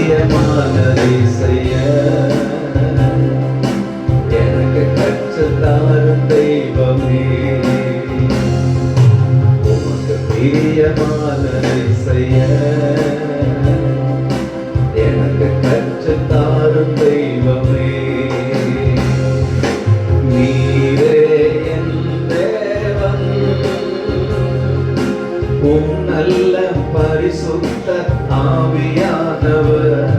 பிரியமானதை செய்ய எனக்கு கற்றுத்தாரும் தெய்வமே. உமக்கு பிரியமானதை செய்ய எனக்கு கற்றுத்தாரும் தெய்வமே. நல்ல பரிசுத்த ஆவியானவர்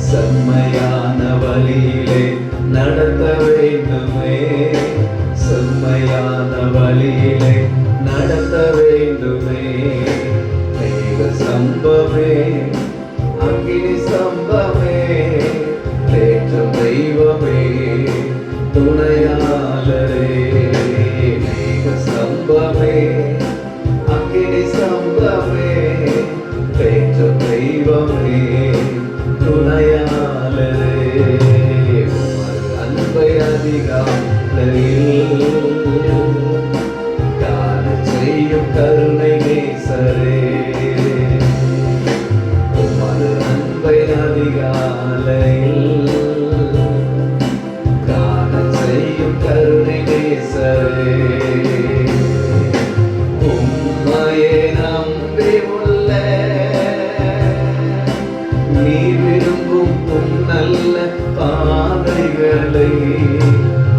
செம்மையான வழியிலே நடத்த வேண்டுமே. செம்மையான வழியிலே நடத்த வேண்டுமே. மேக சம்பமே அக்கினி சம்பமே தேற்றும் தெய்வமே துணையாளரே. மேக சம்பமே அக்கினி சம்பமே தேற்றும் தெய்வமே துணையாளரே. உமது அன்பை அதிகாலையில் காண செய்யும் கருணை நேசரே. உமது அன்பை அதிகாலையில் காண செய்யும் கருணை நேசரே. நீ விரும்பும் நல்ல பாதைகளை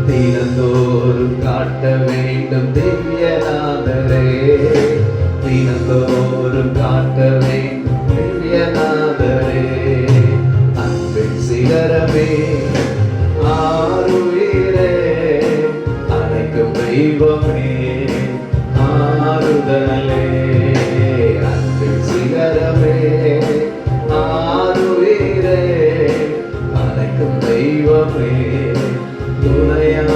தினந்தோறும் காட்ட வேண்டும் திவ்யநாதரே. தினந்தோறும் காட்ட வேண்டும் திவ்யநாதரே. அன்பின் சிகரமே ஆருயிரே அனைக்கும் தெய்வமே ஆறுதலே. அன்பின் சிகரமே ஆருயிரே அனைக்கும் தெய்வமே துணையா